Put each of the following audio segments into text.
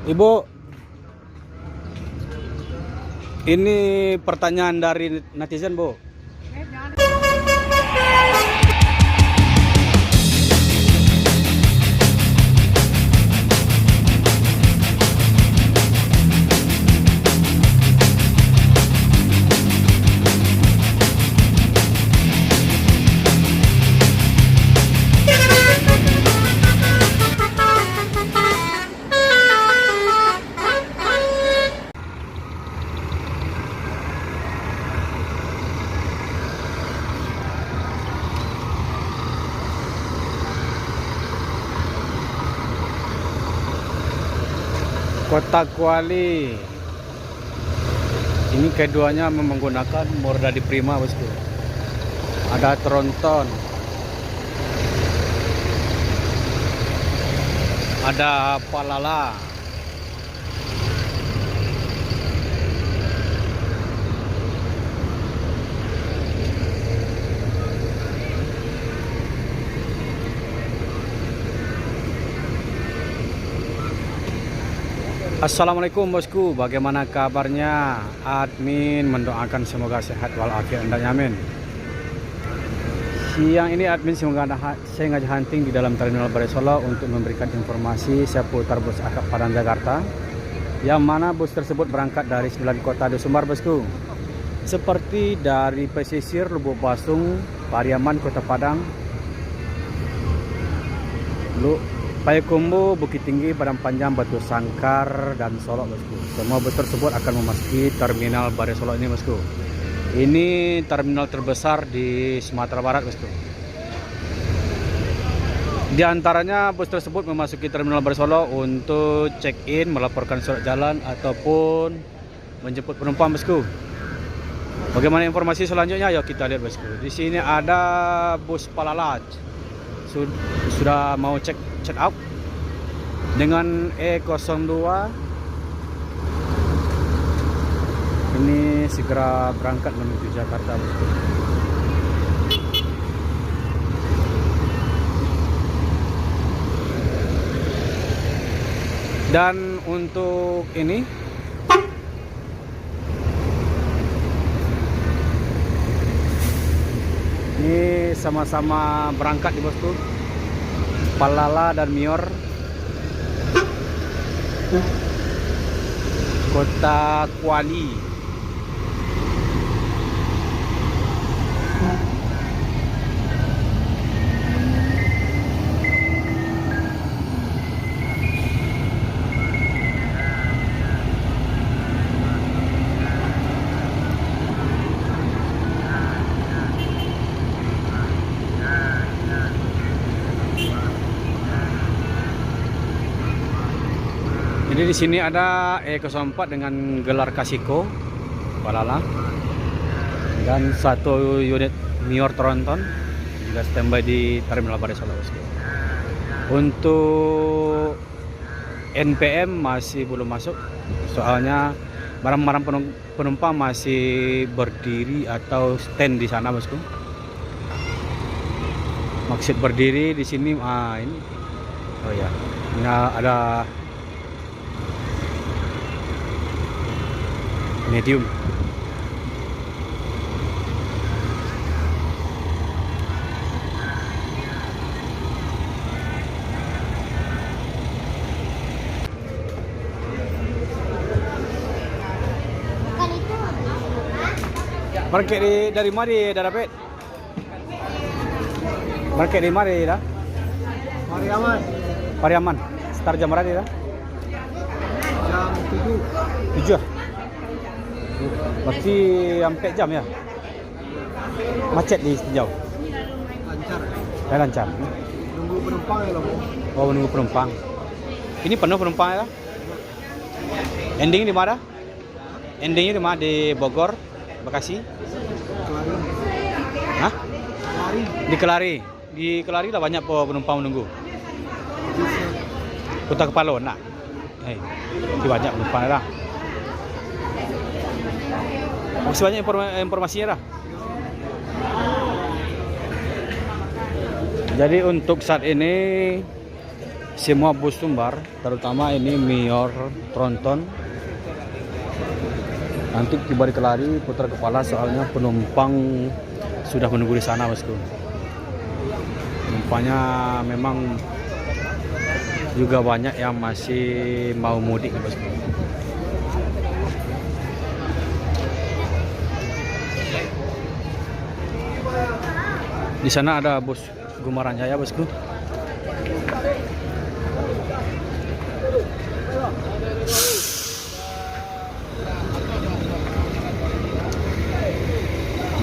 Ibu, ini pertanyaan dari netizen, Bu. Kota Kuali. Ini keduanya menggunakan Mordadi Prima, bosku. Ada tronton, ada palala, Assalamualaikum bosku, bagaimana kabarnya? Admin mendoakan semoga sehat walafiat dan nyaman. Siang ini admin sengaja hunting di dalam terminal Balai Solo untuk memberikan informasi seputar bus akap Padang Jakarta, yang mana bus tersebut berangkat dari 9 kota di Sumbar, bosku. Seperti dari pesisir Lubuk Basung, Pariaman, Kota Padang, Payakumbuh, Bukit Tinggi, Padang Panjang, Batu Sangkar, dan Solok, bosku. Semua bus tersebut akan memasuki terminal Balai Solo ini, bosku. Ini terminal terbesar di Sumatera Barat, bosku. Di antaranya bus tersebut memasuki terminal Balai Solo untuk check-in, melaporkan surat jalan, ataupun menjemput penumpang, bosku. Bagaimana informasi selanjutnya? Yuk kita lihat, bosku. Di sini ada bus Palalaj. Sudah mau check out dengan E02. Ini segera berangkat menuju Jakarta, bosku. Dan untuk ini sama-sama berangkat di, bosku. Palala dan Mior, Kota Kuali. Jadi di sini ada E04 dengan gelar Kasiko Palala dan satu unit Mior Tronton juga standby di terminal Balai Solo, bosku. Untuk NPM masih belum masuk, soalnya barang-barang penumpang masih berdiri atau stand di sana, bosku. Maksud berdiri di sini, ini, oh ya, ini ada medium. Market dari mari dah dapat. Market di mari dah. Pariaman. Pariaman. Start jam berapa dah? Jam 7. 7. Berarti sampai jam ya? Macet di sejauh? Lancar. Lancar. Nunggu penumpang ya loh. Oh, menunggu penumpang. Ini penuh penumpang ya? Ending di mana? Endingnya di mana? Di Bogor, Bekasi? Kelari. Hah? Kelari. Di Kelari. Di Kelari lah banyak penumpang menunggu. Kota Kepala, nak. Di banyak penumpang lah. Masih banyak informasinya dah. Jadi untuk saat ini semua bus Sumbar, terutama ini Mior Tronton. Nanti tiba di Kelari putar kepala soalnya penumpang sudah menunggu di sana, bosku. Penumpangnya memang juga banyak yang masih mau mudik, bosku. Di sana ada bus Gumaran Jaya, bosku.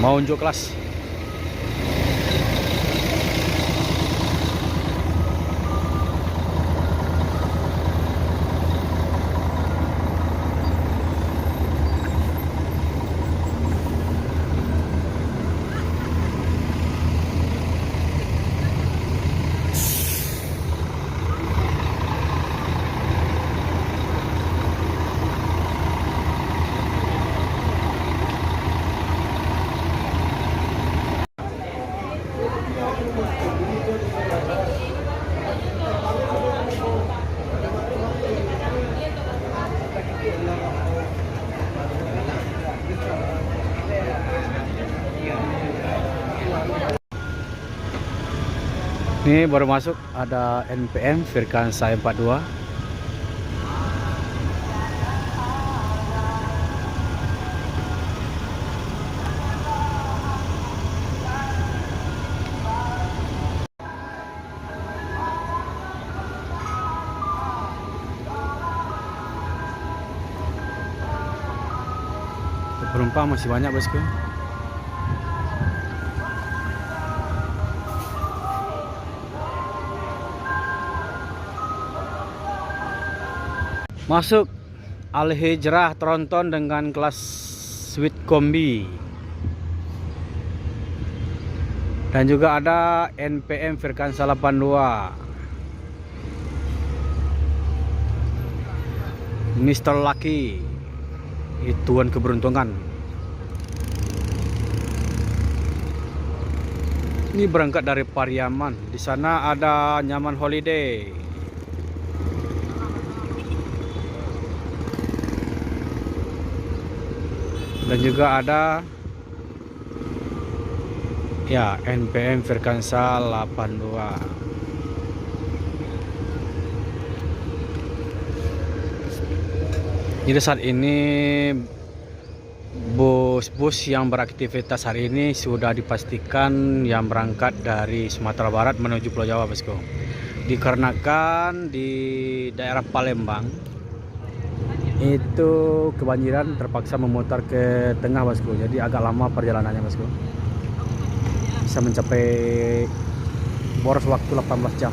Mau unjuk kelas. Ini baru masuk, ada NPM Virkansa 42. Penumpang masih banyak, bosku. Masuk Al-Hijrah Tronton dengan kelas Suite Kombi. Dan juga ada NPM Virkansa 82. Mr. Lucky, Tuan Keberuntungan. Ini berangkat dari Pariaman. Di sana ada Nyaman Holiday. Dan juga ada ya NPM Virkansa 82. Jadi saat ini bus-bus yang beraktivitas hari ini sudah dipastikan yang berangkat dari Sumatera Barat menuju Pulau Jawa, bosku. Dikarenakan di daerah Palembang itu kebanjiran, terpaksa memutar ke tengah, bosku. Jadi agak lama perjalanannya, bosku. Bisa mencapai boros waktu 18 jam.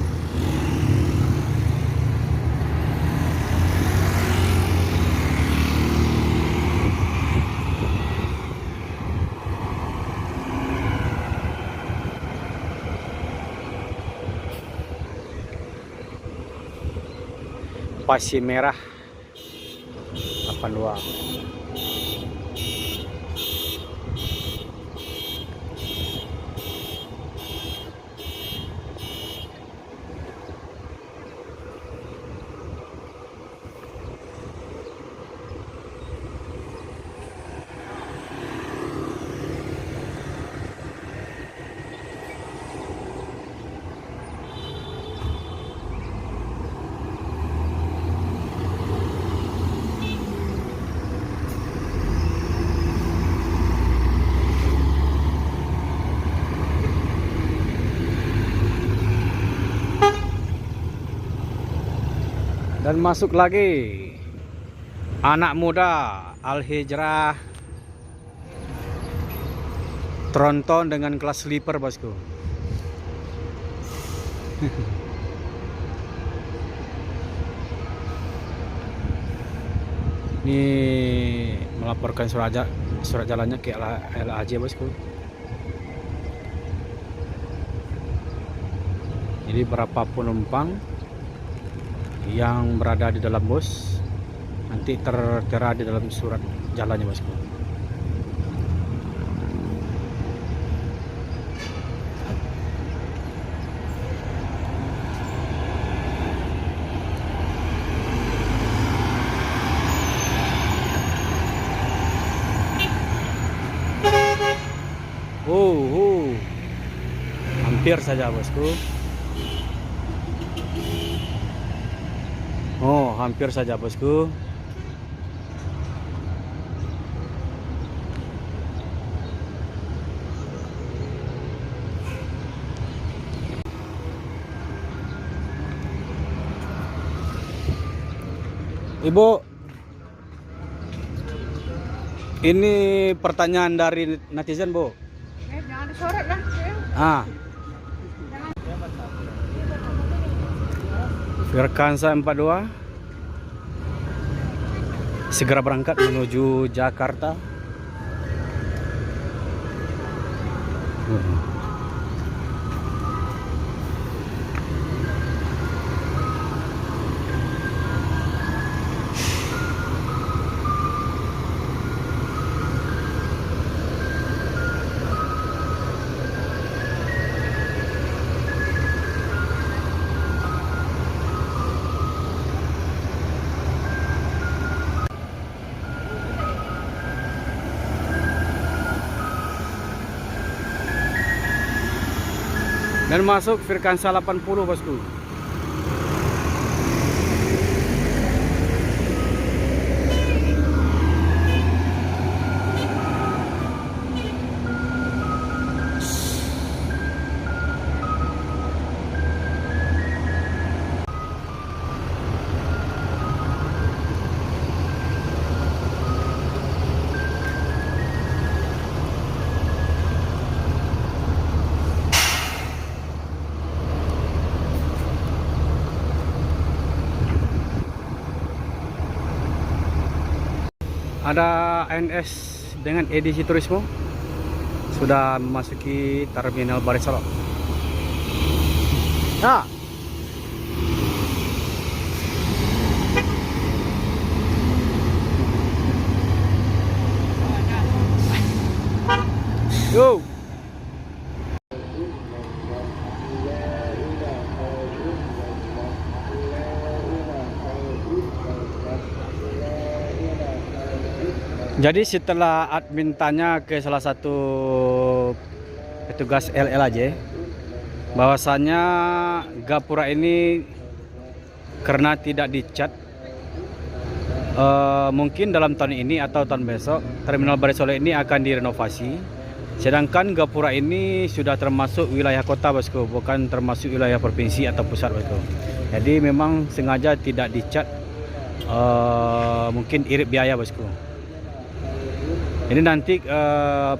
Pasi merah 82. Dan masuk lagi anak muda Al-Hijrah Tronton dengan kelas sleeper, bosku. Ini melaporkan surat jalannya ke LAJ, bosku. Jadi berapa penumpang yang berada di dalam bus nanti tertera di dalam surat jalannya, bosku. hampir saja bosku. Oh, hampir saja bosku. Ibu, ini pertanyaan dari netizen, Bu. Jangan disorot lah. Ah, Firkansa 42 segera berangkat menuju Jakarta. Dan masuk Firkansa 80 bosku. Ada ANS dengan edisi turismo sudah memasuki Terminal Barisolo. Nah, go. Jadi setelah admin tanya ke salah satu petugas LLAJ bahwasannya gapura ini karena tidak dicat, mungkin dalam tahun ini atau tahun besok Terminal Barisolo ini akan direnovasi. Sedangkan gapura ini sudah termasuk wilayah kota bosku, bukan termasuk wilayah provinsi atau pusat bosku. Jadi memang sengaja tidak dicat, mungkin irit biaya bosku. Ini nanti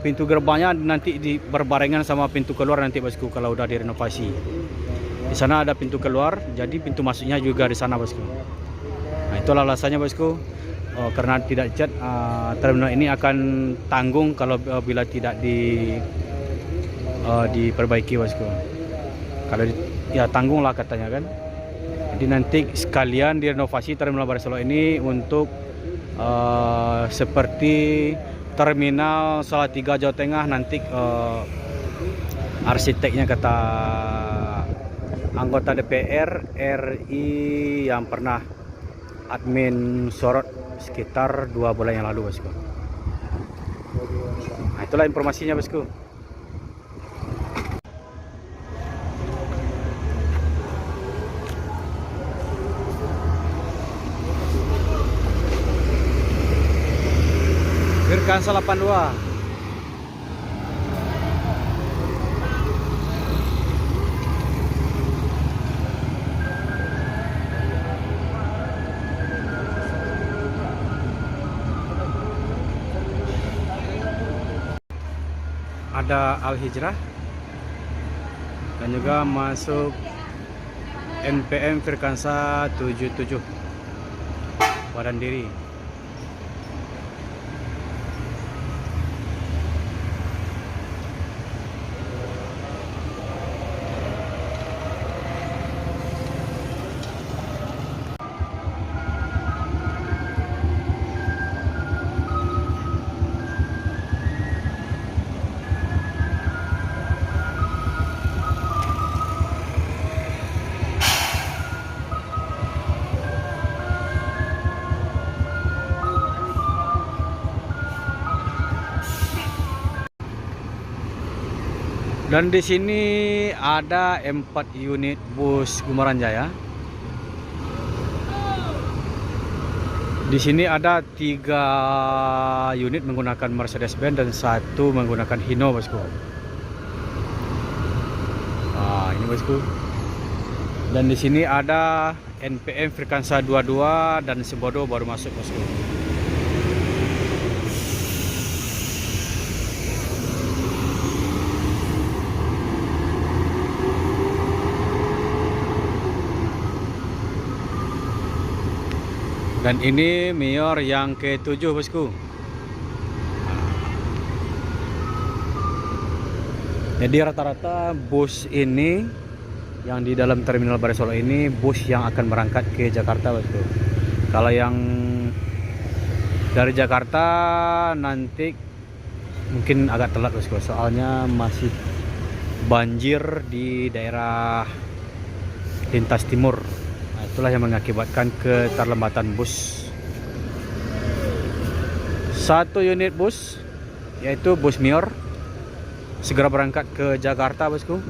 pintu gerbangnya nanti berbarengan sama pintu keluar nanti bosku kalau udah direnovasi. Di sana ada pintu keluar, jadi pintu masuknya juga di sana bosku. Nah, itulah alasannya bosku. Karena tidak dicat, terminal ini akan tanggung kalau bila tidak diperbaiki bosku. Kalau ya tanggung lah katanya kan. Jadi nanti sekalian direnovasi Terminal Barisolo ini untuk seperti Terminal Salatiga Jawa Tengah nanti, arsiteknya kata anggota DPR RI yang pernah admin sorot sekitar 2 bulan yang lalu bosku. Nah, itulah informasinya bosku. Firkansa 82. Ada Al Hijrah dan juga masuk NPM Firkansa 77 Badan Diri. Dan di sini ada 4 unit bus Gumaran Jaya. Di sini ada 3 unit menggunakan Mercedes-Benz dan 1 menggunakan Hino, bosku. Nah, ini bosku. Dan di sini ada NPM Frekansa 22 dan Sembodo baru masuk, bosku. Dan ini Mior yang ke-7, bosku. Jadi rata-rata bus ini yang di dalam terminal Barai Solo ini bus yang akan berangkat ke Jakarta, bosku. Kalau yang dari Jakarta nanti mungkin agak telat, bosku. Soalnya masih banjir di daerah lintas timur. Itulah yang mengakibatkan keterlambatan bus. 1 unit bus, yaitu bus Mior, segera berangkat ke Jakarta, bosku.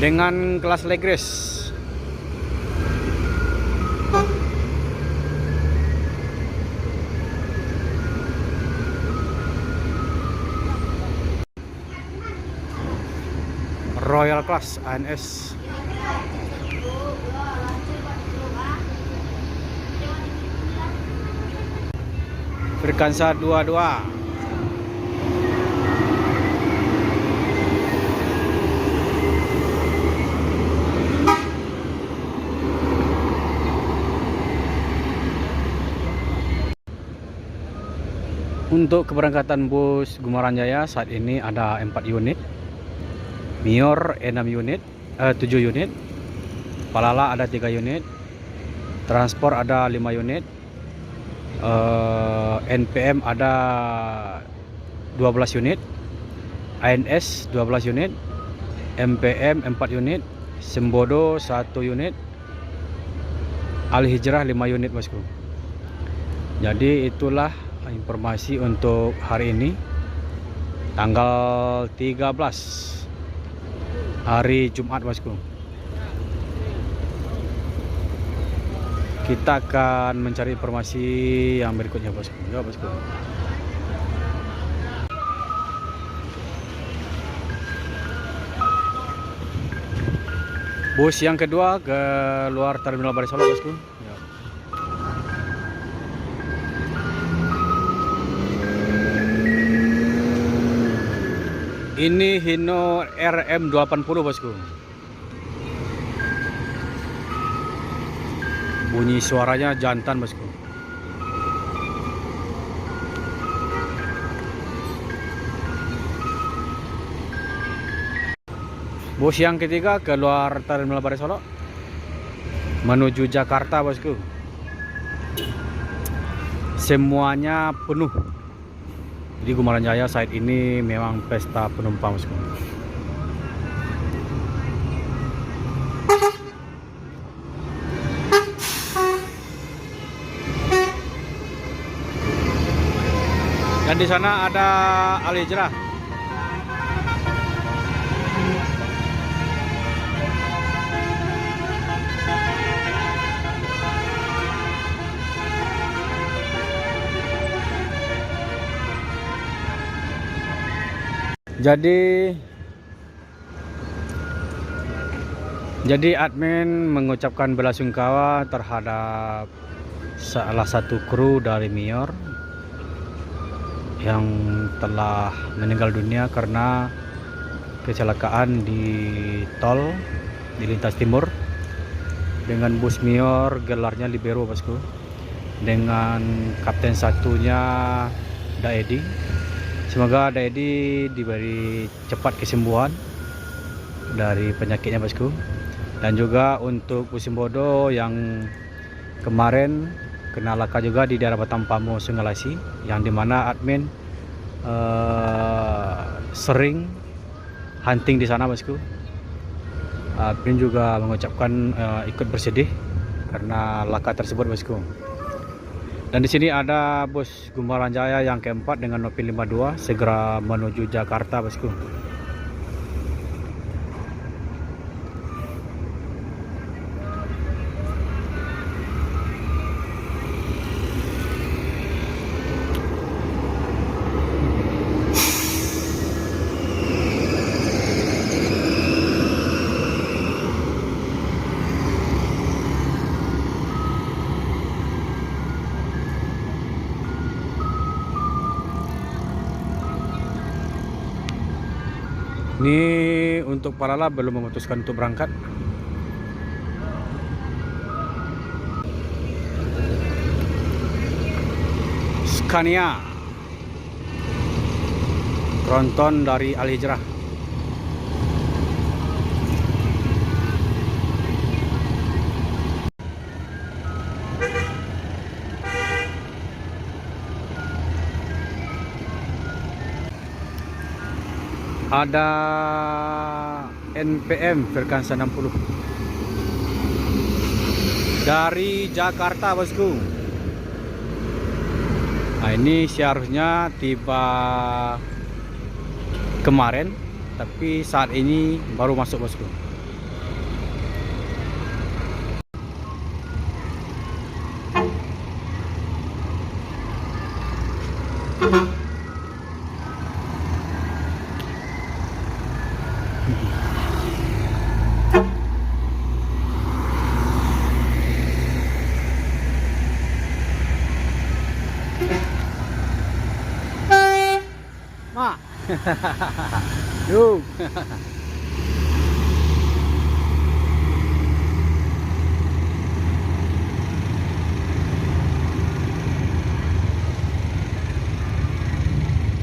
Dengan kelas Legris. Royal Class ANS. Frekansa 22. Untuk keberangkatan bus Gumaran Jaya saat ini ada 4 unit. Mior 6 unit, 7 unit. Palala ada 3 unit. Transport ada 5 unit. NPM ada 12 unit. ANS 12 unit. MPM 4 unit. Sembodo 1 unit. Al Hijrah 5 unit, bosku. Jadi itulah informasi untuk hari ini, tanggal 13 hari Jumat, bosku. Kita akan mencari informasi yang berikutnya, bosku. Ya, bosku. Bus yang kedua ke luar terminal Barai Solo, bosku. Ya. Ini Hino RM80, bosku. Bunyi suaranya jantan, bosku. Bus yang ketiga keluar terminal Barai Solo menuju Jakarta, bosku. Semuanya penuh. Di Gumaran Jaya saat ini memang pesta penumpang, bosku. Dan di sana ada Al Hijrah. Jadi admin mengucapkan belasungkawa terhadap salah satu kru dari Mior yang telah meninggal dunia karena kecelakaan di tol di lintas timur dengan bus Mior gelarnya Libero, bosku, dengan kapten satunya Daedi. Semoga Daedi diberi cepat kesembuhan dari penyakitnya, bosku. Dan juga untuk bus Sembodo yang kemarin kena laka juga di daerah Batampango Sungalasi, yang dimana admin sering hunting di sana, bosku. Admin juga mengucapkan ikut bersedih karena laka tersebut, bosku. Dan di sini ada bus Gumbaran Jaya yang keempat dengan Nopin 52 segera menuju Jakarta, bosku. Ini untuk Palala belum memutuskan untuk berangkat. Scania Tronton dari Al Hijrah. Ada NPM Firkansa 60 dari Jakarta, bosku. Nah, ini seharusnya tiba kemarin, tapi saat ini baru masuk, bosku. Ma. Yuk.